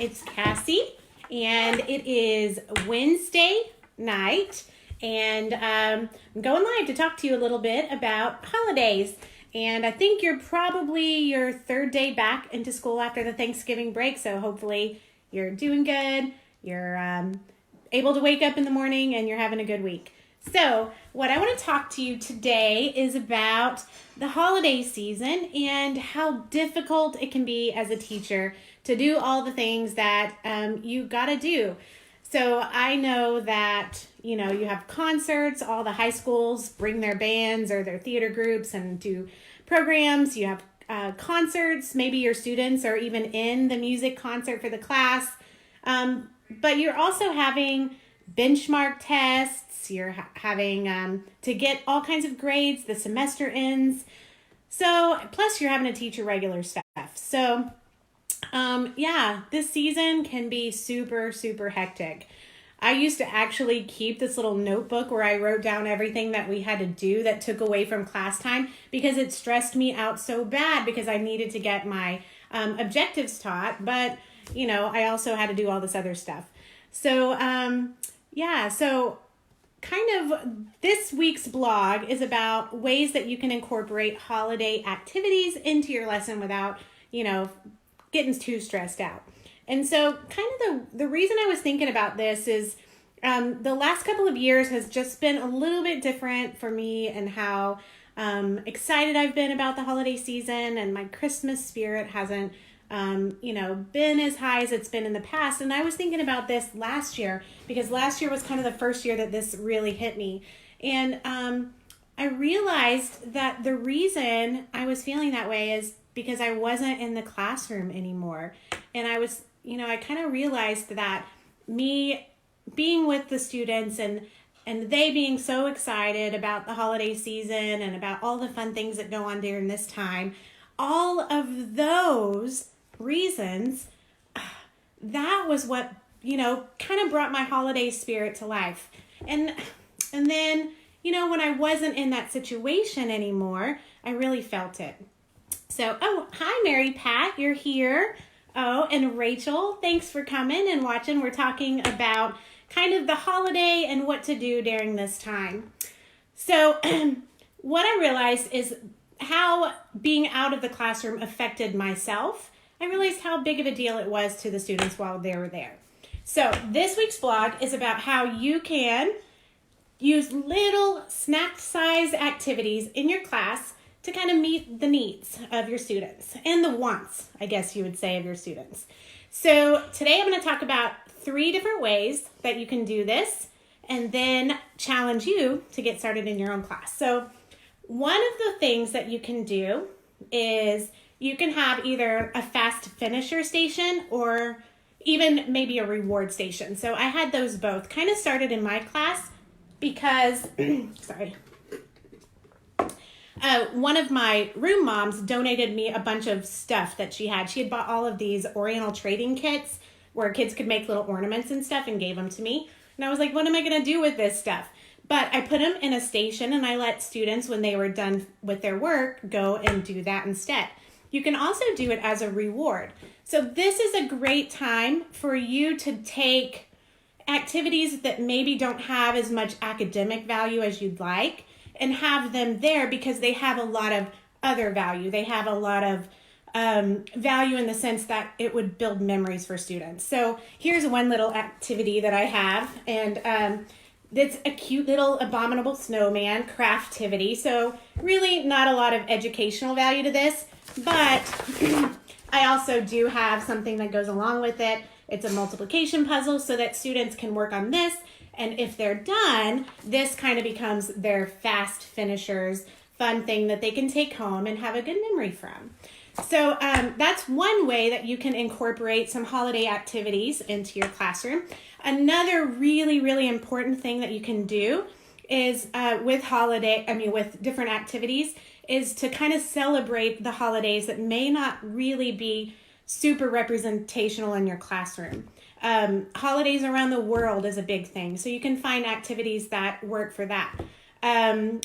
It's Cassie, and it is Wednesday night, and I'm going live to talk to you a little bit about holidays. And I think you're probably your third day back into school after the Thanksgiving break, so hopefully you're doing good, you're able to wake up in the morning, and you're having a good week. So what I want to talk to you today is about the holiday season and how difficult it can be as a teacher to do all the things that you got to do. So I know that, you have concerts, all the high schools bring their bands or their theater groups and do programs. You have concerts, maybe your students are even in the music concert for the class. But you're also having benchmark tests. You're having to get all kinds of grades. The semester ends. So plus you're having to teach your regular stuff. So this season can be super, super hectic. I used to actually keep this little notebook where I wrote down everything that we had to do that took away from class time because it stressed me out so bad because I needed to get my objectives taught. But, I also had to do all this other stuff. So, so kind of this week's blog is about ways that you can incorporate holiday activities into your lesson without, getting too stressed out. And so kind of the reason I was thinking about this is the last couple of years has just been a little bit different for me and how excited I've been about the holiday season, and my Christmas spirit hasn't been as high as it's been in the past. And I was thinking about this last year because last year was kind of the first year that this really hit me. And I realized that the reason I was feeling that way is because I wasn't in the classroom anymore. And I was, I kind of realized that me being with the students and they being so excited about the holiday season and about all the fun things that go on during this time, all of those reasons, that was what, kind of brought my holiday spirit to life. And then, when I wasn't in that situation anymore, I really felt it. So, hi, Mary Pat, you're here. Oh, and Rachel, thanks for coming and watching. We're talking about kind of the holiday and what to do during this time. So, what I realized is how being out of the classroom affected myself. I realized how big of a deal it was to the students while they were there. So this week's blog is about how you can use little snack-sized activities in your class to kind of meet the needs of your students and the wants, I guess you would say, of your students. So today I'm going to talk about 3 different ways that you can do this and then challenge you to get started in your own class. So one of the things that you can do is you can have either a fast finisher station or even maybe a reward station. So I had those both. Kind of started in my class because, one of my room moms donated me a bunch of stuff that she had. She had bought all of these Oriental trading kits where kids could make little ornaments and stuff and gave them to me. And I was like, what am I going to do with this stuff? But I put them in a station and I let students, when they were done with their work, go and do that instead. You can also do it as a reward. So this is a great time for you to take activities that maybe don't have as much academic value as you'd like and have them there because they have a lot of other value. They have a lot of value in the sense that it would build memories for students. So here's one little activity that I have, and it's a cute little abominable snowman craftivity. So really not a lot of educational value to this, but I also do have something that goes along with it. It's a multiplication puzzle so that students can work on this. And if they're done, this kind of becomes their fast finishers, fun thing that they can take home and have a good memory from. So that's one way that you can incorporate some holiday activities into your classroom. Another really, really important thing that you can do is with different activities is to kind of celebrate the holidays that may not really be super representational in your classroom. Holidays around the world is a big thing. So you can find activities that work for that.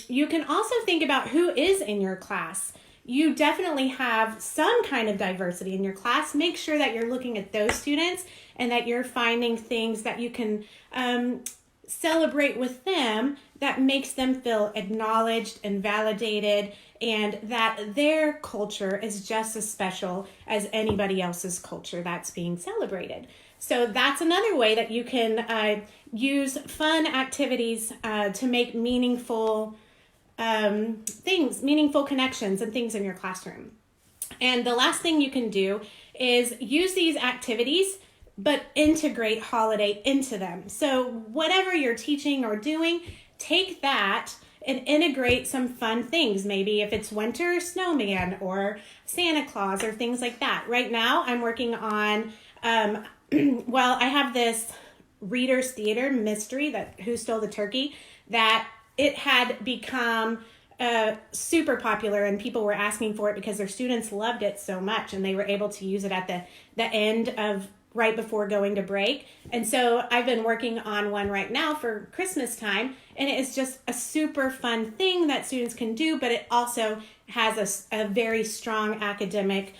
You can also think about who is in your class. you definitely have some kind of diversity in your class, make sure that you're looking at those students and that you're finding things that you can celebrate with them that makes them feel acknowledged and validated, and that their culture is just as special as anybody else's culture that's being celebrated. So that's another way that you can use fun activities to make meaningful meaningful connections and things in your classroom. And the last thing you can do is use these activities but integrate holiday into them. So whatever you're teaching or doing, take that and integrate some fun things. Maybe if it's winter, snowman or Santa Claus or things like that. Right now I'm working on, well, I have this Reader's Theater mystery, that Who Stole the Turkey, that it had become super popular and people were asking for it because their students loved it so much, and they were able to use it at the end of right before going to break. And so I've been working on one right now for Christmas time, and it is just a super fun thing that students can do, but it also has a very strong academic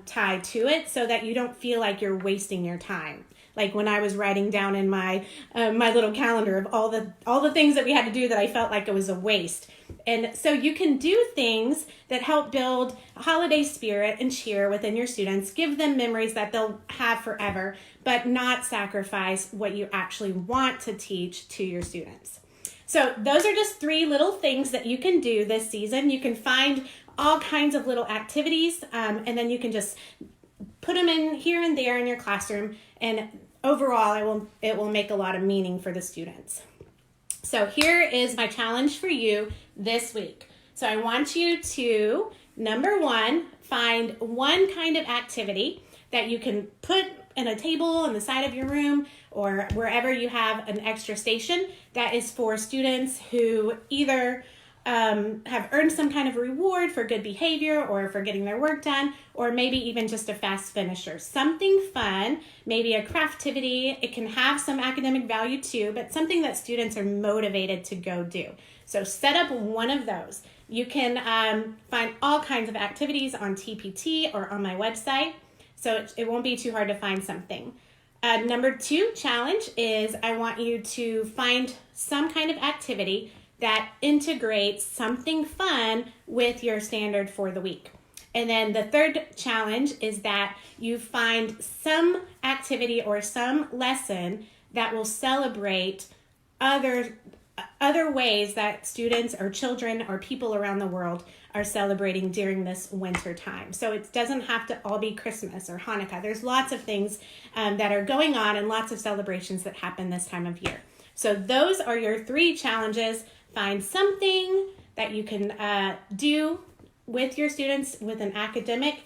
tie to it, so that you don't feel like you're wasting your time. Like when I was writing down in my my little calendar of all the things that we had to do that I felt like it was a waste. And so you can do things that help build holiday spirit and cheer within your students, give them memories that they'll have forever, but not sacrifice what you actually want to teach to your students. So those are just 3 little things that you can do this season. You can find all kinds of little activities, and then you can just put them in here and there in your classroom, and overall it will make a lot of meaning for the students. So here is my challenge for you this week. So I want you to, number 1, find one kind of activity that you can put in a table on the side of your room or wherever you have an extra station that is for students who either have earned some kind of reward for good behavior or for getting their work done, or maybe even just a fast finisher. Something fun, maybe a craftivity. It can have some academic value too, but something that students are motivated to go do. So set up one of those. You can find all kinds of activities on TPT or on my website, so it won't be too hard to find something. Number 2 challenge is I want you to find some kind of activity that integrates something fun with your standard for the week. And then the 3rd challenge is that you find some activity or some lesson that will celebrate other ways that students or children or people around the world are celebrating during this winter time. So it doesn't have to all be Christmas or Hanukkah. There's lots of things that are going on and lots of celebrations that happen this time of year. So those are your 3 challenges. Find something that you can do with your students with an academic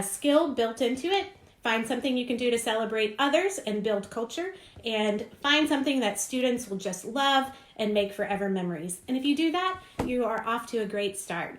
skill built into it. Find something you can do to celebrate others and build culture. And find something that students will just love and make forever memories. And if you do that, you are off to a great start.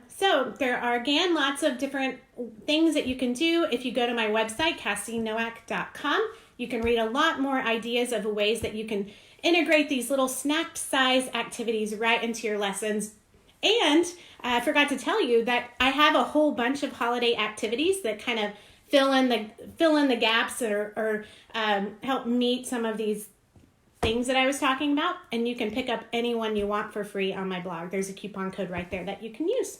So there are, again, lots of different things that you can do. If you go to my website, CassieNowak.com, you can read a lot more ideas of ways that you can integrate these little snack size activities right into your lessons. And I forgot to tell you that I have a whole bunch of holiday activities that kind of fill in the gaps or help meet some of these things that I was talking about. And you can pick up any one you want for free on my blog. There's a coupon code right there that you can use.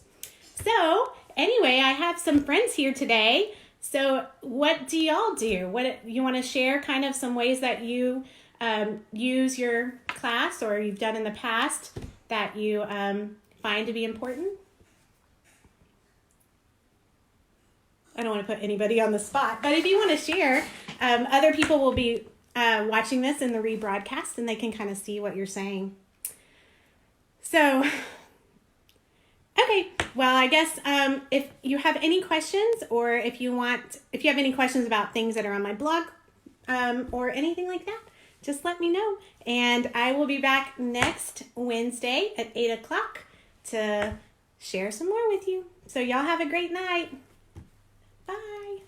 So anyway, I have some friends here today. So what do y'all do? What you want to share kind of some ways that you use your class or you've done in the past that you find to be important? I don't want to put anybody on the spot, but if you want to share, other people will be watching this in the rebroadcast and they can kind of see what you're saying. So, okay, well, I guess if you have any questions or if you have any questions about things that are on my blog or anything like that, just let me know. And I will be back next Wednesday at 8 o'clock to share some more with you. So y'all have a great night. Bye.